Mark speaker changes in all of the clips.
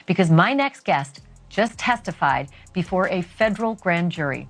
Speaker 1: because my next guest just testified before a federal grand jury.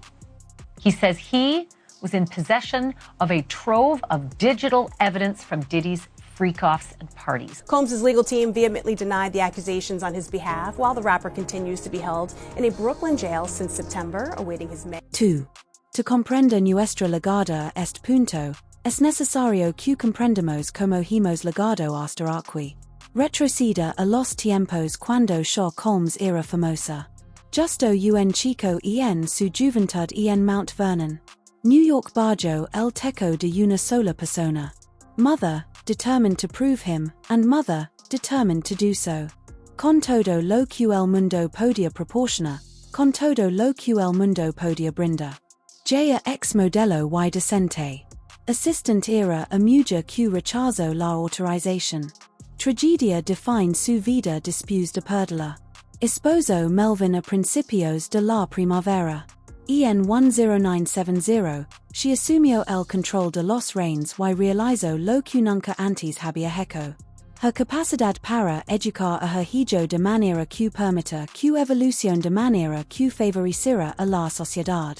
Speaker 1: He says he was in possession of a trove of digital evidence from Diddy's freak-offs and parties.
Speaker 2: Combs' legal team vehemently denied the accusations on his behalf, while the rapper continues to be held in a Brooklyn jail since September, awaiting his May.
Speaker 3: 2. To comprender nuestra legada est punto, es necesario que comprendamos como hemos legado hasta aquí. Retroceda a los tiempos cuando Shaw Combs era famosa. Justo un chico en su juventud en Mount Vernon. New York Bajo el teco de una sola persona. Mother, determined to prove him, and mother, determined to do so. Con todo lo que el mundo podía proporciona, con todo lo que el mundo podía brindar. Jaya ex modelo y decente. Assistant era a mujer que rechazó la autorización. Tragedia define su vida después de perderla. Esposo Melvin a principios de la primavera. En 10970, she asumió el control de los reins y realizó lo que nunca antes había hecho. Her capacidad para educar a her hijo de manera que permita que evolución de manera que favorecerá a la sociedad.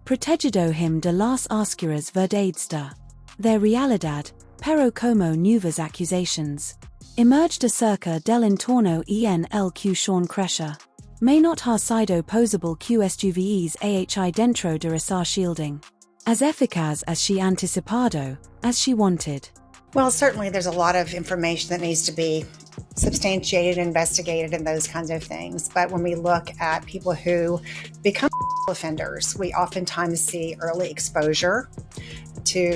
Speaker 3: Protegido him de las oscuras verdades de realidad, pero como nuevas accusations emerged acerca del entorno en el que Sean cresce. May not ha sido posible que estuviese ahi dentro de esa shielding. As eficaz as she anticipado, as she wanted.
Speaker 4: Well, certainly there's a lot of information that needs to be substantiated, investigated, and those kinds of things. But when we look at people who become offenders, we oftentimes see early exposure to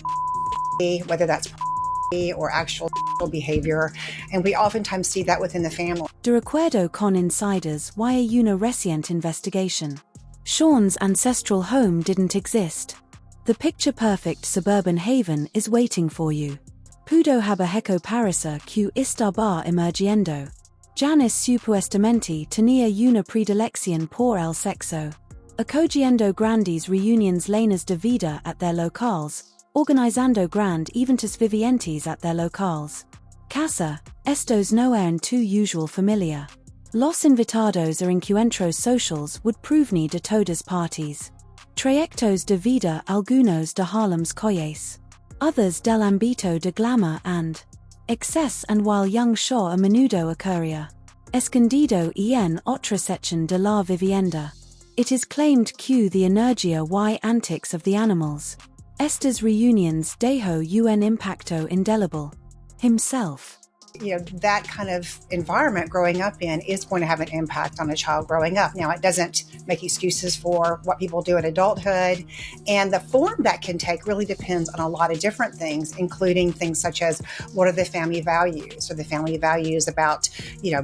Speaker 4: whether that's or actual behavior, and we oftentimes see that within the family.
Speaker 3: De recuerdo con insiders why una reciente investigation. Sean's ancestral home didn't exist. The picture-perfect suburban haven is waiting for you. Pudo haber parisa que estaba emergiendo. Janice supuestamente tenía una predilección por el sexo. Acogiendo grandes reuniones llenas de vida at their locales, organizando grand eventos vivientes at their locales. Casa, estos no eran tu usual familia. Los invitados a encuentros socials would provenir de todas partes. Trayectos de vida algunos de Harlem's colles. Others del ámbito de glamour and excess, and while young Shaw a menudo ocurría escondido en otra sección de la vivienda. It is claimed que the energia y antics of the animals. Estas reunions dejó un impacto indelible. Himself.
Speaker 4: You know, that kind of environment growing up in is going to have an impact on a child growing up. Now, it doesn't make excuses for what people do in adulthood, and the form that can take really depends on a lot of different things, including things such as what are the family values? Are the family values about,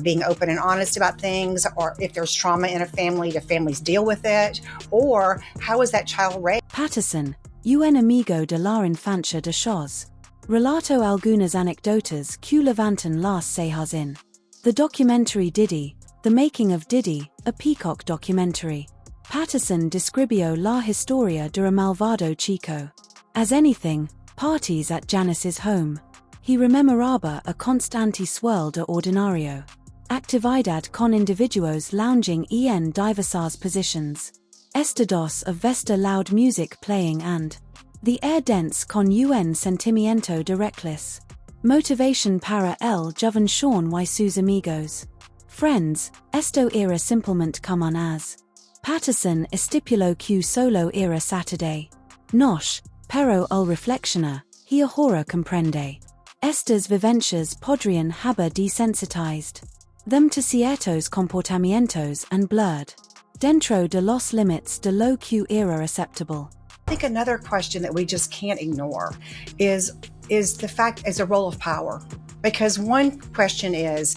Speaker 4: being open and honest about things, or if there's trauma in a family, do families deal with it, or how is that child raised?
Speaker 3: Patterson, un amigo de la infancia de Shoz. Relato algunas anecdotas que levantan las cejas in. The documentary Diddy, The Making of Diddy, a Peacock documentary. Patterson describió la historia de un malvado chico. As anything, parties at Janice's home. He rememoraba a constante swirl de ordinario. Actividad con individuos lounging en diversas positions. Estados of vesta loud music playing and the air dense con un sentimiento de reckless. Motivation para el joven Sean y sus amigos. Friends, esto era simplemente como as. Patterson estipuló que solo era Saturday. Noche, pero el reflexiona, he ahora comprende. Estas vivencias podrían haber desensitized them to ciertos comportamientos and blurred dentro de los límites de lo que era aceptable.
Speaker 4: I think another question that we just can't ignore is the fact as a role of power. Because one question is,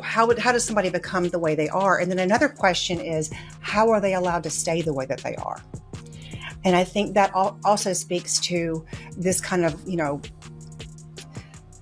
Speaker 4: how does somebody become the way they are? And then another question is, how are they allowed to stay the way that they are? And I think that also speaks to this kind of,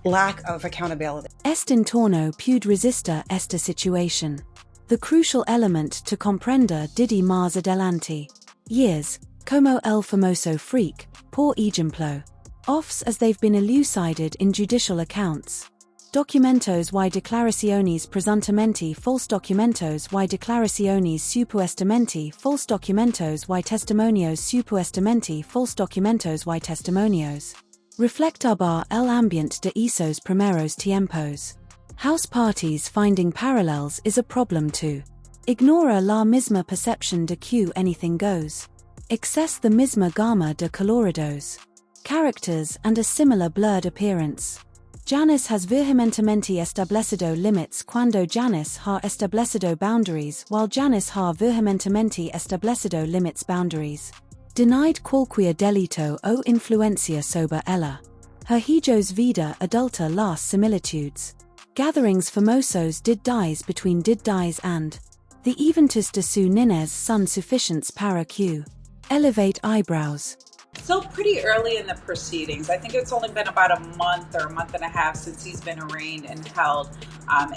Speaker 4: lack of accountability.
Speaker 3: Est entorno pude resistir esta situación. The crucial element to comprender Diddy más adelante. Years, como el famoso freak, por ejemplo. Offs as they've been elucidated in judicial accounts. Documentos y declaraciones presuntamente false documentos y declaraciones supuestamente false documentos y testimonios supuestamente false documentos y testimonios. Reflectar el ambiente de esos primeros tiempos. House parties finding parallels is a problem too. Ignora la misma percepción de que anything goes. Excess the misma gama de coloridos. Characters and a similar blurred appearance. Janis has vehementemente establecido límites cuando Janis ha establecido boundaries while Janis ha vehementemente establecido límites boundaries. Denied cualquier delito o influencia sobre ella. Her hijos vida adulta las similitudes. Gatherings famosos did dies between did dies and the eventos de su niñez son suficientes para que elevate eyebrows.
Speaker 5: Still pretty early in the proceedings. I think it's only been about a month or a month and a half since he's been arraigned and held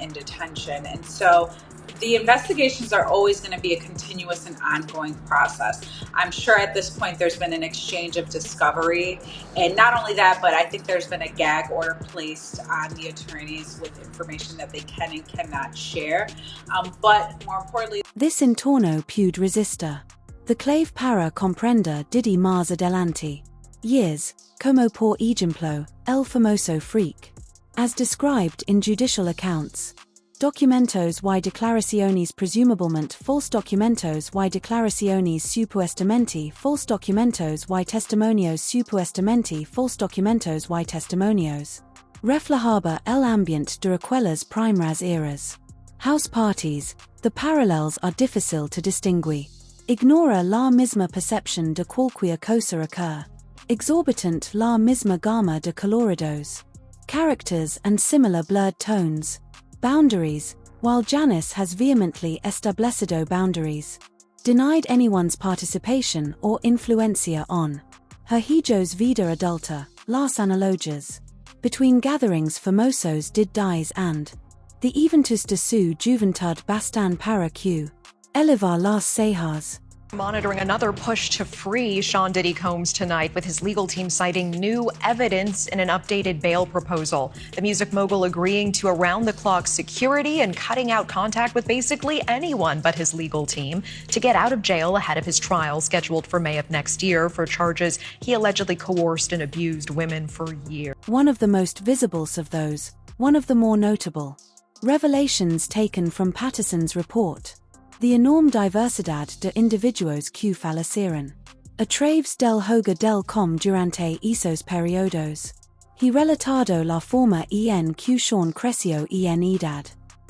Speaker 5: in detention. And so the investigations are always going to be a continuous and ongoing process. I'm sure at this point there's been an exchange of discovery. And not only that, but I think there's been a gag order placed on the attorneys with information that they can and cannot share. But more importantly,
Speaker 3: this intorno pude resistir. The clave para comprender Diddy más adelante. Years, como por ejemplo, el famoso freak. As described in judicial accounts. Documentos y declaraciones presumiblemente false documentos y declaraciones supuestamente false documentos y testimonios supuestamente false documentos y testimonios. Reflejaba el ambiente de aquellas primeras eras. House parties, the parallels are difficile to distinguish. Ignora la misma percepción de cualquier cosa occur. Exorbitant la misma gama de coloridos. Characters and similar blurred tones. Boundaries, while Janis has vehemently establecido boundaries. Denied anyone's participation or influencia on her hijos vida adulta, las analogias. Between gatherings famosos did dies and the eventos de su juventud bastan para que elevar las cejas.
Speaker 6: Monitoring another push to free Sean Diddy Combs tonight, with his legal team citing new evidence in an updated bail proposal. The music mogul agreeing to around-the-clock security and cutting out contact with basically anyone but his legal team to get out of jail ahead of his trial scheduled for May of next year for charges he allegedly coerced and abused women for years.
Speaker 3: One of the most visible of those, one of the more notable. Revelations taken from Patterson's report. The enorme diversidad de individuos que fallecieron. A través del juego del com durante esos periodos. He relatado la forma en que Sean creció en edad.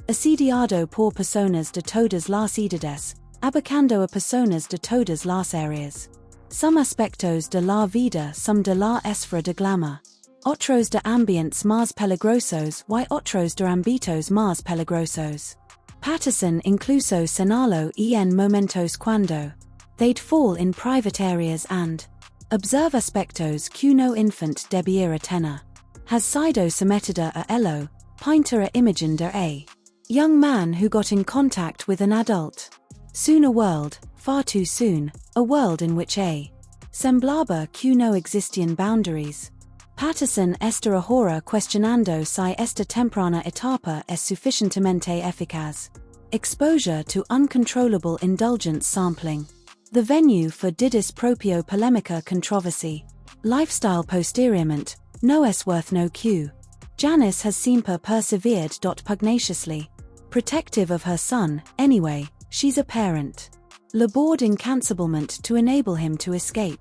Speaker 3: Asediado por personas de todas las edades, abocando a personas de todas las áreas. Some aspectos de la vida some de la esfera de glamour. Otros de ambientes más peligrosos y otros de ámbitos más peligrosos. Patterson incluso señaló en momentos cuando they'd fall in private areas and observe aspectos que no infant debiera tener. Has sido sometida a ello, pinta a imagen de a young man who got in contact with an adult. Soon a world, far too soon, a world in which a semblaba que no existían boundaries. Patterson está ahora cuestionando si esta temprana etapa es suficientemente eficaz. Exposure to uncontrollable indulgent sampling. The venue for Diddy's propio polemica controversy. Lifestyle posteriormente, no es worth no que. Janis has siempre persevered. Pugnaciously. Protective of her son, anyway, she's a parent. Labored incansablement to enable him to escape.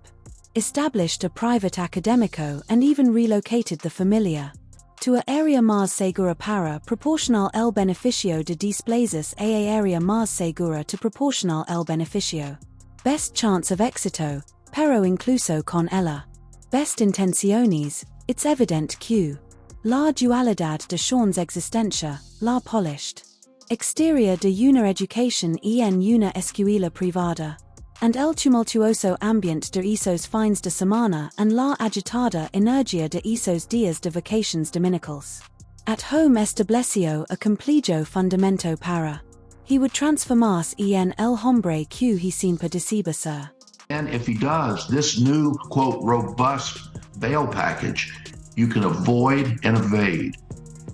Speaker 3: Established a private academico and even relocated the familia to a area más segura para proporcional el beneficio de desplazas a area más segura to proporcional el beneficio. Best chance of éxito, pero incluso con ella. Best intenciones, it's evident que la dualidad de Sean's existencia, la polished exterior de una education en una escuela privada. And el tumultuoso ambiente de esos fines de semana and la agitada energia de esos días de vacations dominicals. At home estableció a complejo fundamento para. He would transformarse en el hombre que he siempre decía ser.
Speaker 7: And if he does, this new, quote, robust bail package, you can avoid and evade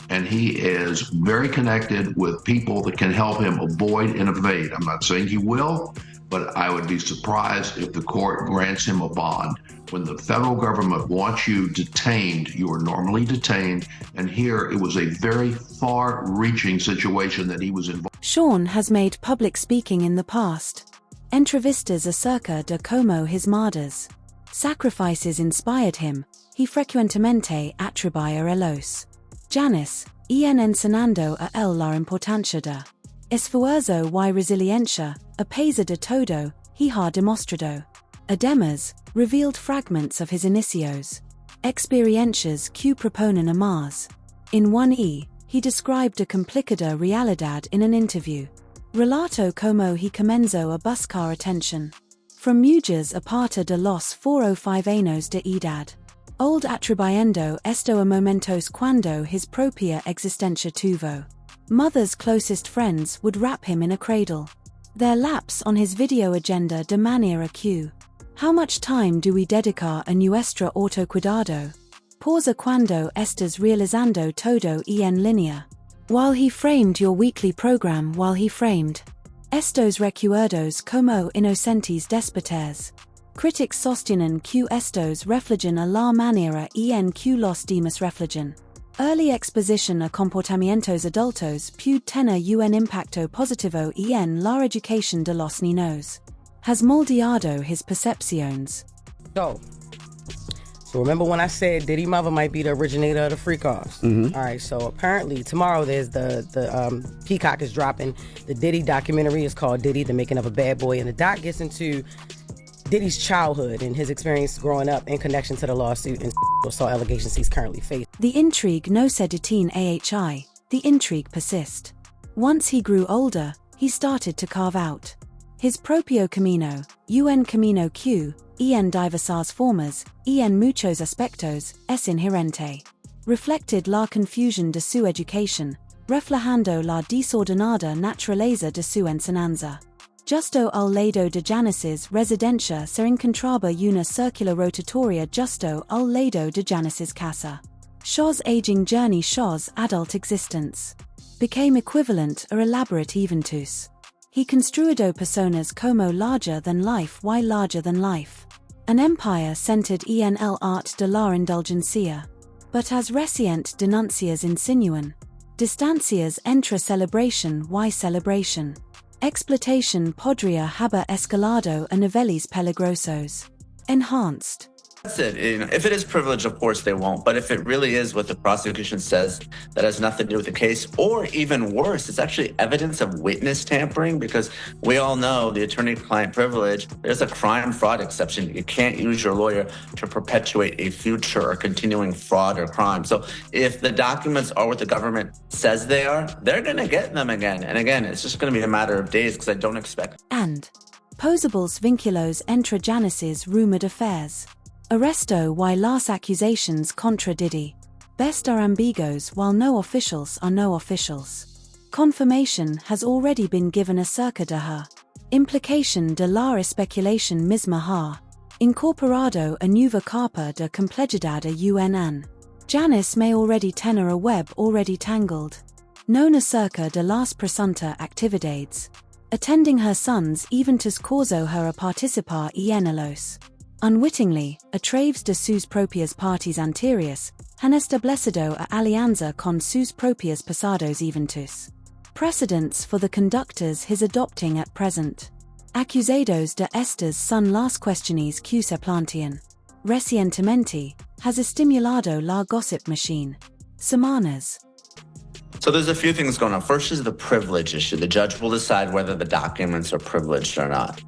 Speaker 7: and he is very connected with people that can help him avoid and evade. I'm not saying he will, but I would be surprised if the court grants him a bond. When the federal government wants you detained, you are normally detained, and here it was a very far-reaching situation that he was involved.
Speaker 3: Sean has made public speaking in the past. Entrevistas acerca de como his madres sacrifices inspired him, he frecuentemente atribuye a los Janice, enseñando a él la importancia de esfuerzo y resiliencia, a pesar de todo, he ha demostrado. Además, revealed fragments of his inicios, experiencias que proponen a más. In 1E, he described a complicada realidad in an interview. Relato como he comenzó a buscar atención. From muchas aparte de los 405 años de edad. Old atribuyendo esto a momentos cuando his propia existencia tuvo. Mother's closest friends would wrap him in a cradle. Their lapse on his video agenda de manera que. How much time do we dedicar a nuestro autocuidado? Pausa cuando estás realizando todo en línea. While he framed your weekly program while he framed. Estos recuerdos como inocentes despertares. Critics sostienen que estos reflejan a la manera en que los demás reflejan. Early exposition a comportamientos adultos puede tener un impacto positivo en la educación de los niños. Has moldeado his percepciones.
Speaker 8: So remember when I said Diddy mother might be the originator of the free cars? All right, so apparently tomorrow there's the Peacock is dropping. The Diddy documentary is called Diddy, The Making of a Bad Boy, and the doc gets into Diddy's childhood and his experience growing up in connection to the lawsuit and assault allegations he's currently facing.
Speaker 3: The intrigue no se detiene ahi, the intrigue persist. Once he grew older, he started to carve out his propio camino, un camino que, en diversas formas, en muchos aspectos, es inherente. Reflected la confusión de su educación, reflejando la desordenada naturaleza de su enseñanza. Justo al lado de Janice's residencia se encontraba una circular rotatoria justo al lado de Janice's casa. Shaw's aging journey, Shaw's adult existence, became equivalent a elaborate eventus. He construido personas como larger than life y larger than life. An empire centered en el art de la indulgencia. But as reciente denuncias insinúan, distancias entre celebration y celebration. Exploitation podría haber escalado a niveles peligrosos. Enhanced.
Speaker 9: That's it. If it is privilege, of course they won't. But if it really is what the prosecution says, that has nothing to do with the case, or even worse, it's actually evidence of witness tampering, because we all know the attorney-client privilege, there's a crime fraud exception. You can't use your lawyer to perpetuate a future or continuing fraud or crime. So if the documents are what the government says they are, they're going to get them again. And again, it's just going to be a matter of days, because I don't expect.
Speaker 3: And posibles vinculos entre Janice's rumored affairs. Arresto y las accusations contra Diddy. Best are ambiguos while no officials are no officials. Confirmation has already been given acerca de her. Implication de la especulación misma ha. Incorporado a nueva capa de complejidad a UNN. Janice may already tener a web already tangled. Known acerca de las presunta actividades. Attending her sons eventus causó her a participar en los. Unwittingly, a través de sus propias partes anteriores, han establecido a alianza con sus propias pasados eventus. Precedents for the conductors his adopting at present. Acusados de estas son las cuestiones que se plantean. Recientemente, has estimulado la gossip machine. Semanas.
Speaker 9: So there's a few things going on. First is the privilege issue. The judge will decide whether the documents are privileged or not.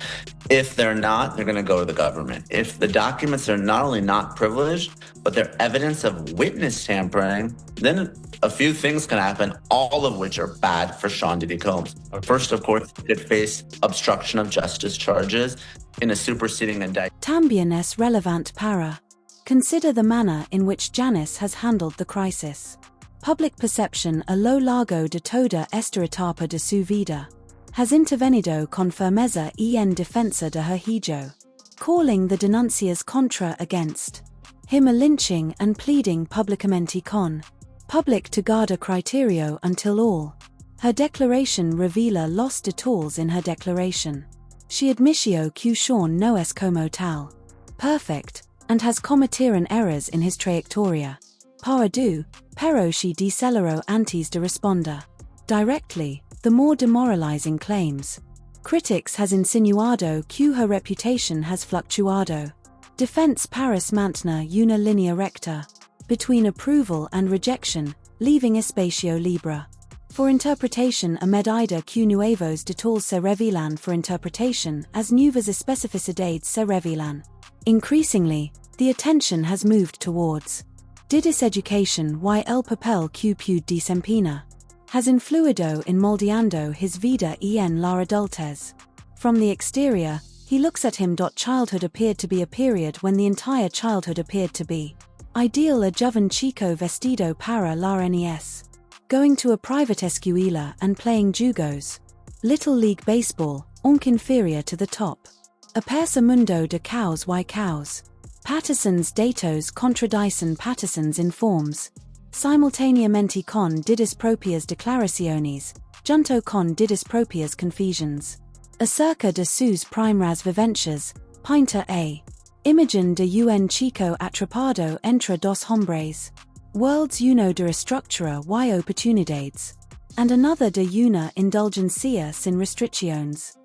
Speaker 9: If they're not, they're going to go to the government. If the documents are not only not privileged, but they're evidence of witness tampering, then a few things can happen, all of which are bad for Sean Diddy Combs. First, of course, he could face obstruction of justice charges in a superseding indictment.
Speaker 3: También es relevant para. Consider the manner in which Janice has handled the crisis. Public perception a lo largo de toda esta etapa de su vida has intervenido con firmeza en defensa de her hijo, calling the denuncias contra against him a lynching and pleading publicamente con Public to guarda criterio until all. Her declaration revela los detalles in her declaration. She admitio que Sean no es como tal. Perfect, and has cometieren errors in his trayectoria. Para du, pero si decelero antes de responder. Directly, the more demoralizing claims. Critics has insinuado que her reputation has fluctuado. Defense paris mantener una línea recta. Between approval and rejection, leaving espacio libre. For interpretation a medida que nuevos detalles se revelan for interpretation as nuevas especificidades se revelan. Increasingly, the attention has moved towards Diddy's education y el papel que puede desempeñar has influido in moldeando his vida en la adultez. From the exterior, he looks at him. Childhood appeared to be a period when the entire childhood appeared to be ideal, a joven chico vestido para la NES. Going to a private escuela and playing jugos. Little League Baseball, aunque inferior to the top. Aperse mundo de cows y cows. Patterson's datos contradicen Patterson's informs. Simultaneamente con Diddy's propias declaraciones, junto con Diddy's propias confesiones. Acerca de sus primeras vivencias, pinta a imagen de un chico atrapado entre dos hombres. Worlds uno de estructura y oportunidades. And another de una indulgencia sin restricciones.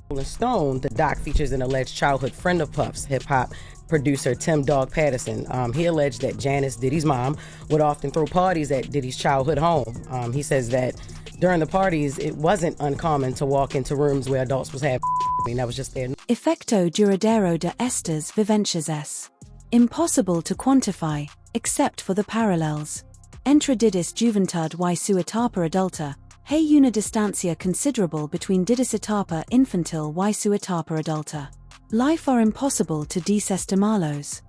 Speaker 8: Rolling Stone, the doc features an alleged childhood friend of Puff's, hip-hop producer Tim Dog Patterson. He alleged that Janice, Diddy's mom, would often throw parties at Diddy's childhood home. He says that during the parties, it wasn't uncommon to walk into rooms where adults was having that was just there.
Speaker 3: Efecto duradero de estas vivencias es impossible to quantify, except for the parallels. Entre Diddy's juventud y su etapa adulta, hay una distancia considerable between Diddy's etapa infantil y su etapa adulta. Life are impossible to desestimarlos.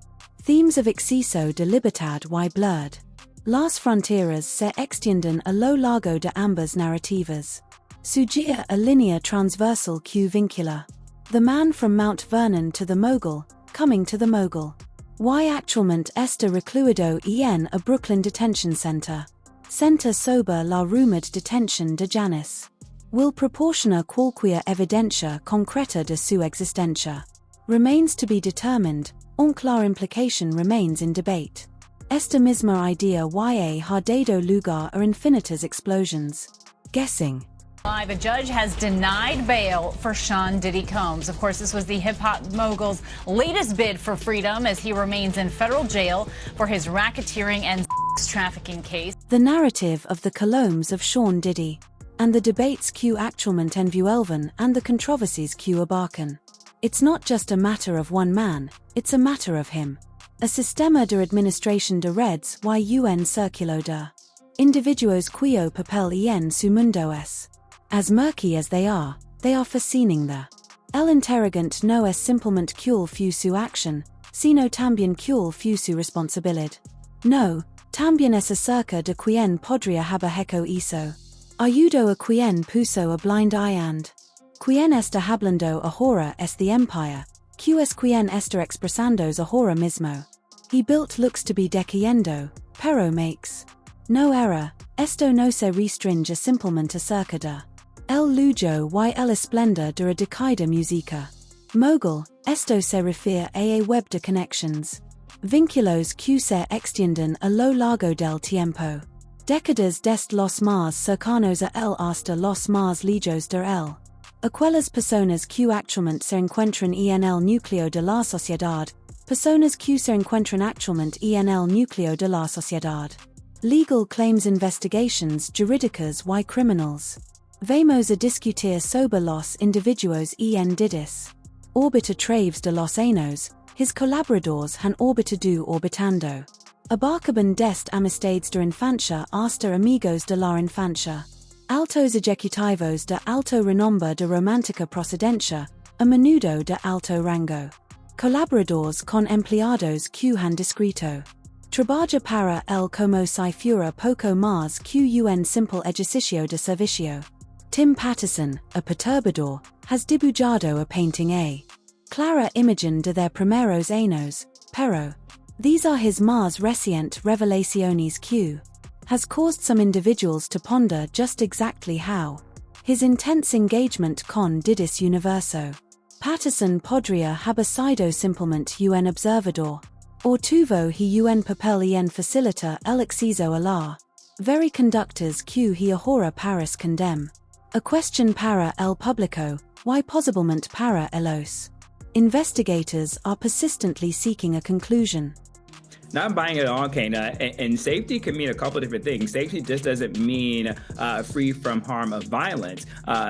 Speaker 3: Themes of exceso de libertad y blurred. Las fronteras se extienden a lo largo de ambas narrativas. Sugia a línea transversal que vincula. The man from Mount Vernon to the mogul, coming to the mogul. Y actualmente está recluido en a Brooklyn detention center. Center sobre la rumored detention de Janice. Will proporciona cualquier evidencia concreta de su existencia. Remains to be determined, aunque la implication remains in debate. Esta misma idea ya ha dado lugar a infinitas explosions. Guessing.
Speaker 10: Live, a judge has denied bail for Sean Diddy Combs. Of course, this was the hip-hop mogul's latest bid for freedom as he remains in federal jail for his racketeering and sex trafficking case.
Speaker 3: The narrative of the Colombs of Sean Diddy, and the debates que actualmente envuelven and the controversies que abarcan. It's not just a matter of one man, it's a matter of him. A sistema de administración de redes y un círculo de individuos cuyo papel en su mundo es. As murky as they are foreseeing the. El interrogante no es simplemente cuál fue su acción, sino también cuál fue su responsabilidad. No, también es acerca de quien podría haber hecho eso. Ayudo a quien puso a blind eye and. Quien está hablando ahora es the empire. Q es quien está expresándose ahora mismo. He built looks to be decayendo, pero makes no error. Esto no se restringe simplemente acerca de el lujo y el esplendor de la decaída música. Mogul, esto se refiere a web de connections. Vínculos que se extienden a lo largo del tiempo. Décadas desde los más cercanos a él hasta los más lejos de él. Aquellas personas que actualmente se encuentran en el núcleo de la sociedad. Personas que se encuentran actualmente en el núcleo de la sociedad. Legal claims investigations jurídicas y criminals. Vamos a discutir sobre los individuos en Diddy's órbita traves de los años, his colaboradores han orbitado orbitando. Abarcaban dest amistades de infancia hasta amigos de la infancia. Altos ejecutivos de alto renombre de romántica procedencia, a menudo de alto rango. Colaboradores con empleados que han descrito. Trabaja para él como si fuera poco más que un simple ejercicio de servicio. Tim Patterson, a perturbador, has dibujado a painting a clara imagen de their primeros años, pero These are his Mars recient revelaciones Q, has caused some individuals to ponder just exactly how his intense engagement con Didis Universo. Patterson podría haber sido simplemente un observador, or tuvo he un papel en facilita el acceso a la very conductors que he ahora paris condemn. A question para el público, why posiblemente para ellos. Investigators are persistently seeking a conclusion.
Speaker 11: Not buying it all, Kana. And safety can mean a couple different things. Safety just doesn't mean free from harm of violence.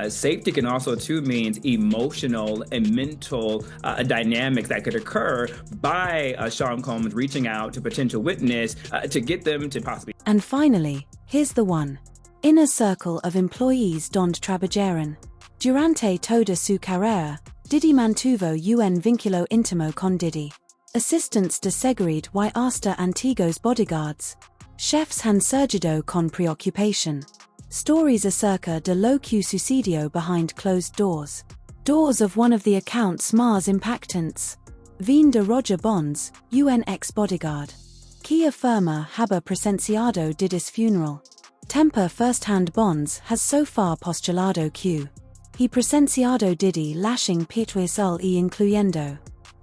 Speaker 11: Safety can also, too, mean emotional and mental dynamics that could occur by Sean Combs reaching out to potential witness to get them to possibly...
Speaker 3: And finally, here's the one. Inner circle of employees donde trabajaron. Durante toda su carrera, Diddy mantuvo un vínculo íntimo con Diddy. Assistants de seguridad y hasta antiguos bodyguards. Chefs han surgido con preocupación. Stories acerca de lo que sucedió behind closed doors. Doors of one of the accounts más impactantes. Vine de Roger Bonds, un ex-bodyguard. Que afirma haber presenciado Diddy's funeral. Temper first-hand Bonds has so far postulado que he presenciado Diddy lashing Pietuisul e incluyendo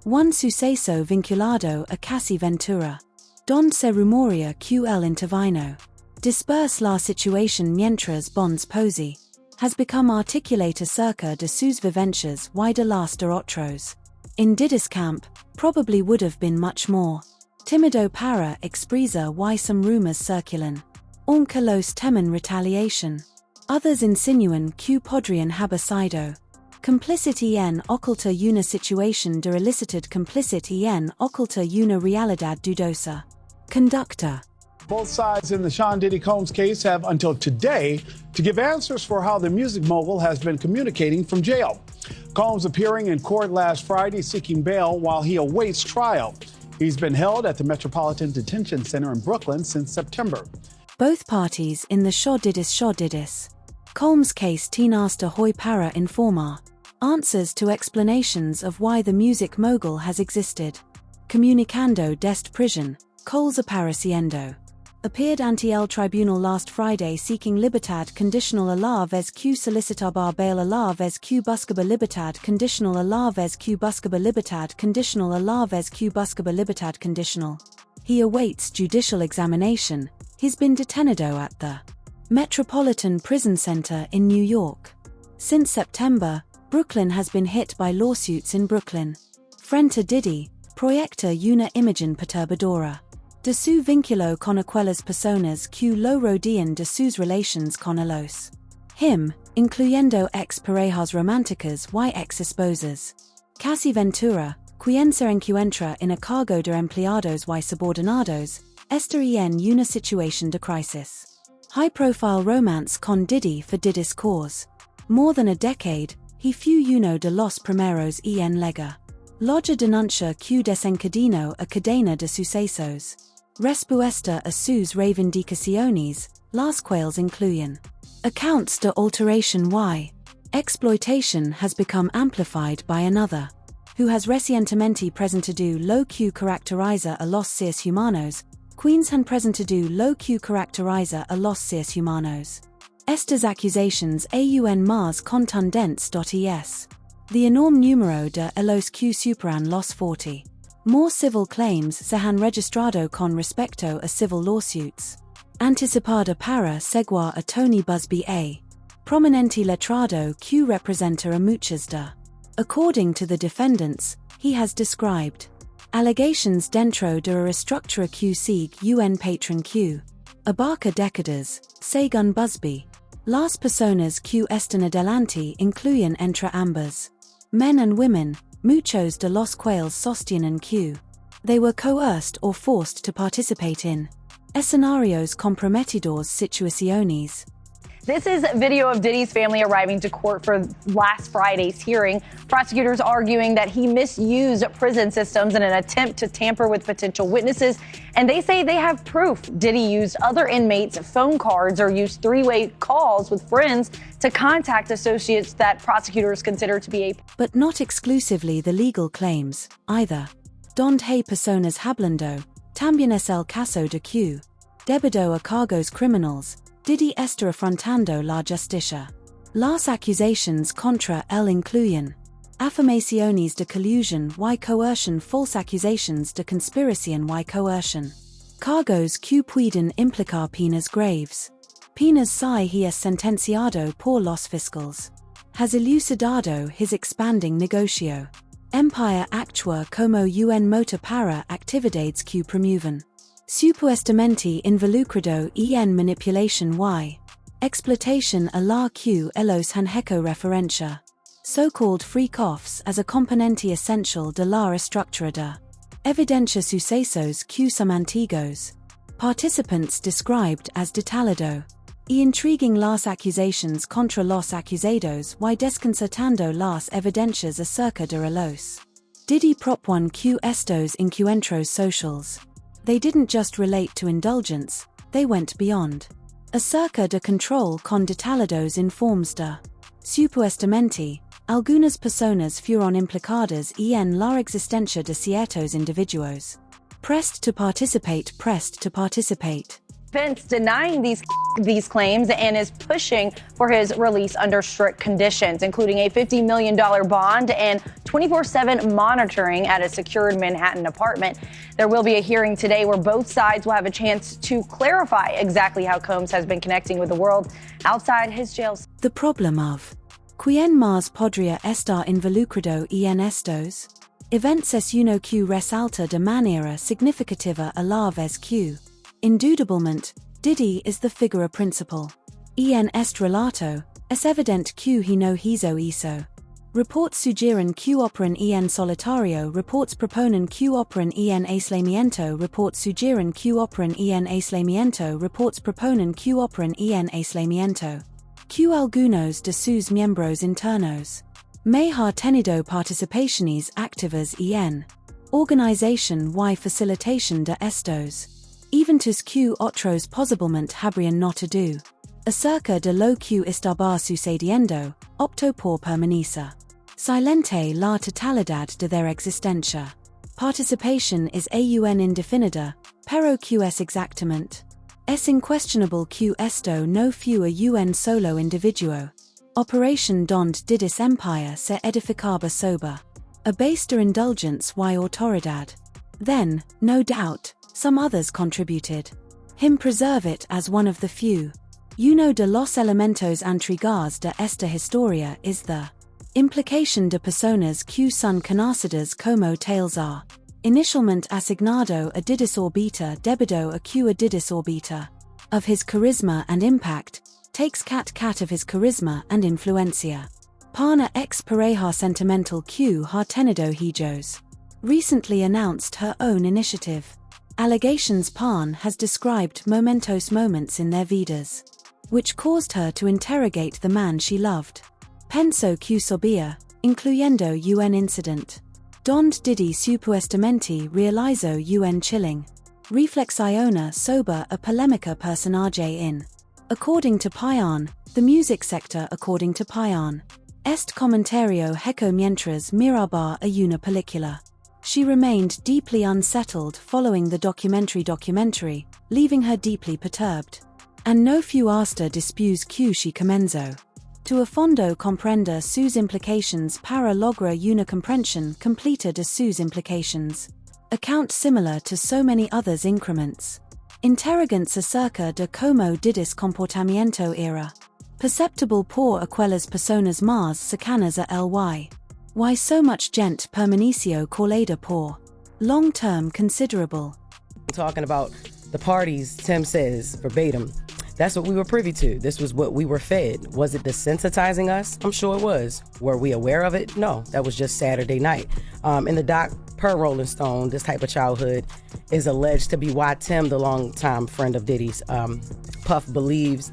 Speaker 3: un suceso vinculado a Casi Ventura. Donde se rumorea que el intervino. Disperse la situación mientras Bonds Posey has become articulate acerca de sus vivencias y de las de otros. In Diddy's camp, probably would have been much more timido para expresa y some rumors circulan. Aunque los temen retaliation. Others insinúan que podrían haber sido complicit en oculta una situación de illicit complicit en oculta una realidad dudosa. Conductor.
Speaker 12: Both sides in the Sean Diddy Combs case have until today to give answers for how the music mogul has been communicating from jail. Combs appearing in court last Friday seeking bail while he awaits trial. He's been held at the Metropolitan Detention Center in Brooklyn since September.
Speaker 3: Both parties in the Didis Combs case tinasta hoy para informar. Answers to explanations of why the music mogul has existed. Comunicando deste prisión, Coles apareciendo. Appeared ante el tribunal last Friday seeking libertad conditional a la vez que solicitaba bail a la vez que buscaba libertad conditional a la vez que buscaba libertad conditional a la vez que buscaba libertad conditional. He awaits judicial examination. He's been detenido at the Metropolitan Prison Center in New York. Since September, Brooklyn has been hit by lawsuits in Brooklyn. Frente Diddy, proyecta una imagen perturbadora. De su vínculo con aquellas personas que lo rodean de sus relations con ellos. Him, incluyendo ex parejas románticas y ex esposas. Casi Ventura, quien se encuentra en a cargo de empleados y subordinados, está en una situación de crisis. High-profile romance con Diddy for Diddy's cause. More than a decade, he fue uno de los primeros en lega. Loja denuncia que desencadeno a cadena de sucesos. Respuesta a sus reivindicaciones, las cuales incluyen accounts de alteración y exploitation has become amplified by another, who has recientemente presentado lo que caracteriza a los seres humanos, quienes han presentado lo que caracteriza a los seres humanos. Estas accusations aún más contundentes. Es the enorme número de los que superan los 40. More civil claims se han registrado con respecto a civil lawsuits. Anticipada para seguir a Tony Busby a prominente letrado que representa a muchas de. According to the defendants, he has described allegations dentro de a restructura que sigue un patron que abarca décadas, según Busby. Las personas que están adelante incluyen entre ambas men and women, muchos de los cuales sostienen que they were coerced or forced to participate in escenarios comprometidos situaciones.
Speaker 13: This is video of Diddy's family arriving to court for last Friday's hearing. Prosecutors arguing that he misused prison systems in an attempt to tamper with potential witnesses. And they say they have proof Diddy used other inmates' phone cards or used three-way calls with friends to contact associates that prosecutors consider to be a...
Speaker 3: But not exclusively the legal claims, either. Donde hay personas hablando, También es el caso de Q. Debido a cargos criminals, Diddy está afrontando la justicia. Las acusaciones contra él incluyen afirmaciones de collusion y coercion, false accusations de conspiración y coercion. Cargos que pueden implicar penas graves. Penas si he es sentenciado por los fiscales. Has elucidado his expanding negocio. Empire actúa como un motor para actividades que promueven. Supuestamente involucrado en manipulación y explotación a la que ellos han hecho referencia. So-called freak-offs as a componente essential de la estructura de evidencia sucesos que son antiguos. Participants described as detalado. Y intriguing las acusaciones contra los acusados y desconcertando las evidencias acerca de los. Diddy propone que estos encuentros socials. They didn't just relate to indulgence, they went beyond. Acerca de control con detalados informes de. Supuestamente, algunas personas fueron implicadas en la existencia de ciertos individuos. Pressed to participate.
Speaker 13: Pence denying these claims and is pushing for his release under strict conditions, including a $50 million bond and 24/7 monitoring at a secured Manhattan apartment. There will be a hearing today where both sides will have a chance to clarify exactly how Combs has been connecting with the world outside his jail.
Speaker 3: The problem of ¿Quién más podría estar involucrado en estos eventos es uno que resalta de manera significativa a la vez que indudablemente, Diddy is the figura principal. En este relato, es evidente que he no hizo eso. Reports sugieren que operan en solitario. Reports proponen que operan en aislamiento. Reports sugieren que operan en aislamiento. Reports proponen que operan en aislamiento. Que algunos de sus miembros internos may ha tenido participaciones activas en organización y facilitación de estos. Eventos que otros posiblemente habrían notado. Acerca de lo que estaba sucediendo, optó por permanecer silente la totalidad de their existencia. Participación es aún indefinida, pero que es exactamente. Es incuestionable que esto no fue un solo individuo. Operation donde Diddy's empire se edificaba sobre a base de indulgence y autoridad. Then, no doubt, some others contributed. Him preserve it as one of the few. Uno de los elementos intrigados de esta historia is the implication de personas que son conocidas como tales are. Initialmente asignado a Diddy's orbita debido a que a Diddy's orbita of his charisma and impact, takes cat of his charisma and influencia. Pana ex pareja sentimental que ha tenido hijos. Recently announced her own initiative. Allegations Pan has described moments in their vidas, which caused her to interrogate the man she loved. Penso que sabía, incluyendo un incident. Donde Diddy supuestamente realizó un chilling reflexiona sobre a polémica personaje in. According to Payan, the music sector. According to Payan, este comentario hecho mientras miraba a una película. She remained deeply unsettled following the documentary, leaving her deeply perturbed. And no fue hasta después que she comenzó to a fondo comprender sus implications para lograr una comprensión completa de sus implications. Account similar to so many others increments. Interrogantes acerca de cómo Diddy's comportamiento era perceptible por aquellas personas más cercanas a él. Why so much gente permaneció colada por long term considerable.
Speaker 8: Talking about the parties, Tim says verbatim. That's what we were privy to. This was what we were fed. Was it desensitizing us? I'm sure it was. Were we aware of it? No, that was just Saturday night. In the doc, per Rolling Stone, this type of childhood is alleged to be why Tim, the longtime friend of Diddy's, Puff believes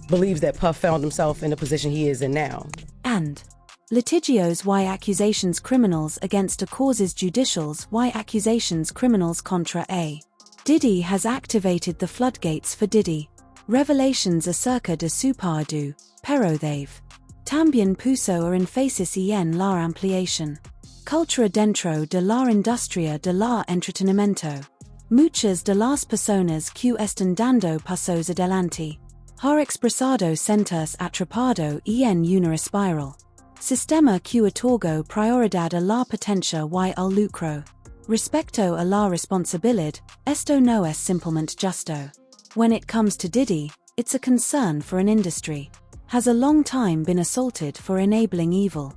Speaker 8: that Puff found himself in the position he is in now.
Speaker 3: And litigios y accusations criminals against a causes judicials y accusations criminals contra a. Diddy has activated the floodgates for Diddy. Revelations acerca de su pardu, pero they've también puso a énfasis en la ampliación. Cultura dentro de la industria de la entretenimiento. Muchas de las personas que están dando pasos adelante har expresado sentirse atrapado en una espiral. Sistema que otorga prioridad a la potencia y al lucro. Respecto a la responsabilidad, esto no es simplemente justo. When it comes to Diddy, it's a concern for an industry. Has a long time been assaulted for enabling evil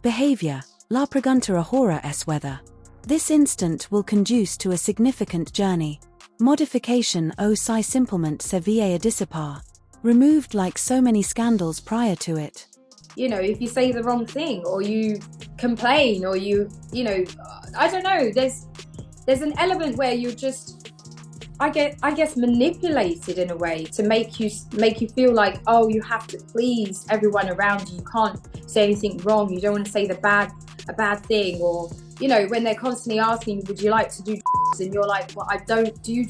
Speaker 3: behavior. La pregunta ahora es whether this instant will conduce to a significant journey modification o si simplemente se va a disipar. Removed like so many scandals prior to it.
Speaker 14: You know, if you say the wrong thing or you complain or you know, I don't know, there's an element where you're just, I guess manipulated in a way to make you feel like, oh, you have to please everyone around you. You can't say anything wrong. You don't want to say a bad thing, or, you know, when they're constantly asking, would you like to do and you're like, well, I don't do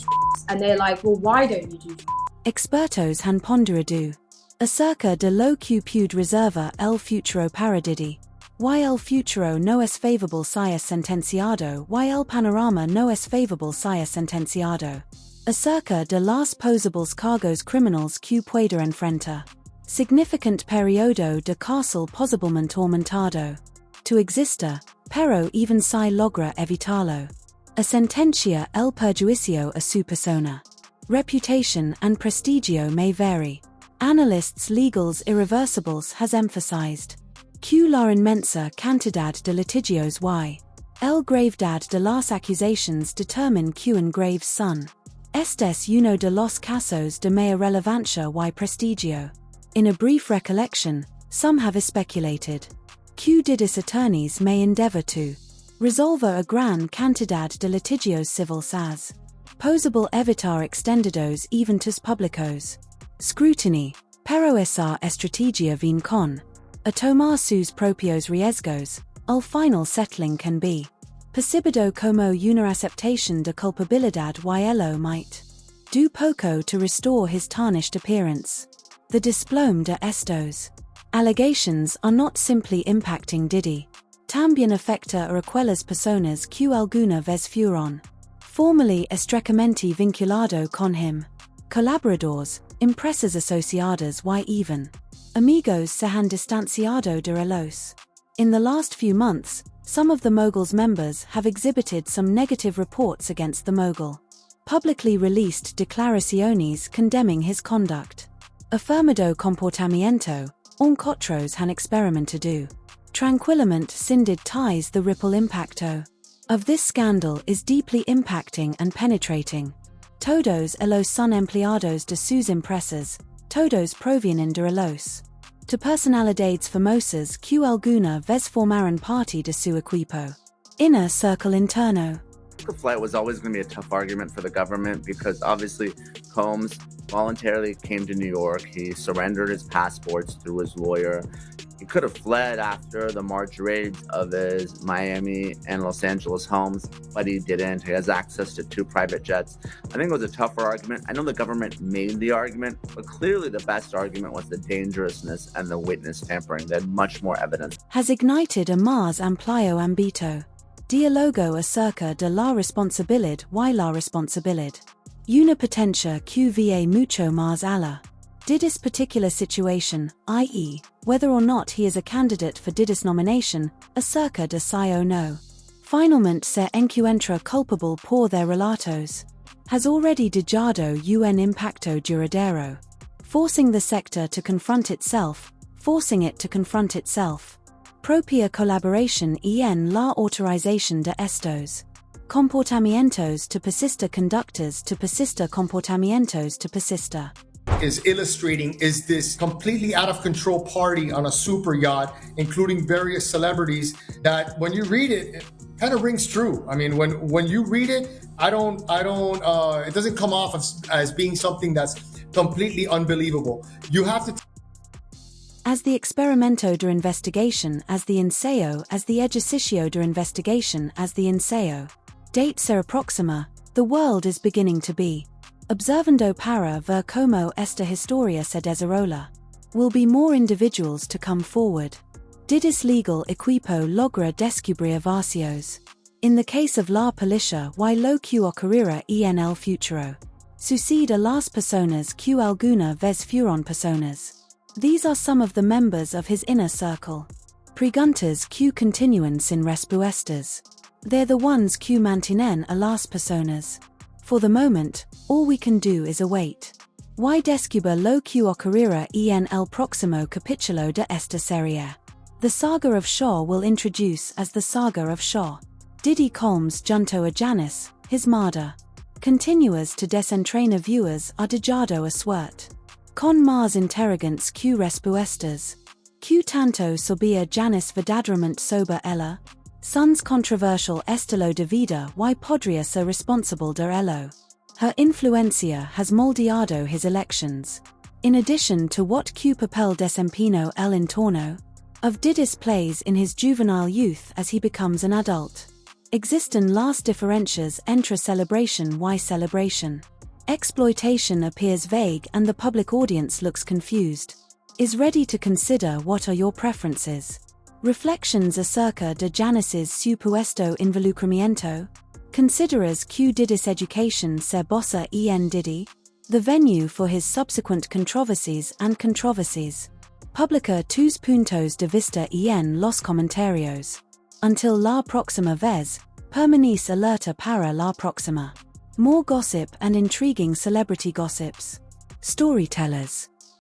Speaker 14: and they're like, well, why don't you do?
Speaker 3: Expertos han ponderado acerca de lo que puede reservar el futuro para Diddy. Y el futuro no es favorable si es sentenciado y el panorama no es favorable si es sentenciado. Acerca de las posibles cargos criminales que pueda enfrentar. Significant periodo de cárcel posiblemente aumentado. To exista, pero even si logra evitarlo. A sentencia el perjuicio a su persona. Reputation and prestigio may vary. Analysts legals irreversibles has emphasized. Que la inmensa cantidad de litigios y el gravedad de las acusaciones determine que un grave son. Este es uno de los casos de mayor relevancia y prestigio. In a brief recollection, some have speculated que Diddy's attorneys may endeavor to resolver a gran cantidad de litigios civiles as possible evitar extendidos eventus publicos. Scrutiny, pero esa estrategia vien con a tomar sus propios riesgos, al final settling can be percibido como una aceptación de culpabilidad y ello might do poco to restore his tarnished appearance. The desplome de estos allegations are not simply impacting Diddy. También afecta a aquellas personas que alguna vez fueron formerly estrechamente vinculado con him. Colaboradores, empresas asociadas y even amigos se han distanciado de ellos. In the last few months, some of the mogul's members have exhibited some negative reports against the mogul. Publicly released declaraciones condemning his conduct. Afirmado comportamiento, otros han experimentado. Tranquilamente sin ties the ripple impacto of this scandal is deeply impacting and penetrating. Todos ellos son empleados de sus empresas, todos provienen de ellos. To personalidades famosas que alguna vez formaron parte de su equipo. Inner circle interno.
Speaker 9: The flight was always going to be a tough argument for the government because obviously Combs voluntarily came to New York. He surrendered his passports through his lawyer. He could have fled after the March raids of his Miami and Los Angeles homes, but he didn't. He has access to 2 private jets. I think it was a tougher argument. I know the government made the argument, but clearly the best argument was the dangerousness and the witness tampering. They had much more evidence.
Speaker 3: Has ignited a más amplio ámbito. Diálogo acerca de la responsabilidad y la responsabilidad. Una potencia que va mucho más allá. Diddy's particular situation, i.e., whether or not he is a candidate for Diddy's nomination, acerca de sí o no. Finalmente se encuentra culpable por their relatos. Has already dejado un impacto duradero. Forcing the sector to confront itself, forcing it to confront itself. Propia colaboración en la autorización de estos comportamientos to persista conductas to persista comportamientos to persista.
Speaker 15: Is illustrating is this completely out of control party on a super yacht, including various celebrities, that when you read it, it kind of rings true. I mean, when you read it, it doesn't come off as being something that's completely unbelievable. You have to
Speaker 3: as the experimento de investigación, as the ensayo, as the ejercicio de investigación, as the ensayo. Date se aproxima, the world is beginning to be. Observando para ver cómo esta historia se desarrolla. Will be more individuals to come forward. Diddy's legal equipo logra descubrir vacíos. In the case of la policia y lo que ocurrirá en el futuro. Sucede a las personas que alguna vez fueron personas. These are some of the members of his inner circle. Preguntas que continúan sin respuestas. They're the ones que mantienen a las personas. For the moment, all we can do is await. Y descubrir lo que ocurrirá en el próximo capítulo de esta serie. The saga of Shaw will introduce as the saga of Shaw. Diddy Combs junto a Janice, his mother. Continuas to desentrañar viewers a dejado a suerte. Con más interrogantes que respuestas. Que tanto sabía Janice verdaderamente sobre ella? Son's controversial estilo de vida y podría ser responsable de ello. Her influencia has moldeado his elections. In addition to what que papel desempeñó el entorno of Diddy's plays in his juvenile youth as he becomes an adult. Existen las diferencias entre celebration y celebration. Exploitation appears vague and the public audience looks confused. Is ready to consider what are your preferences. Reflections acerca de Janice's supuesto involucramiento. Consideras que Diddy's education se basa en Diddy. The venue for his subsequent controversies and controversies. Publica tus puntos de vista en los comentarios. Until la próxima vez, permanece alerta para la próxima. More gossip and intriguing celebrity gossips. Storytellers.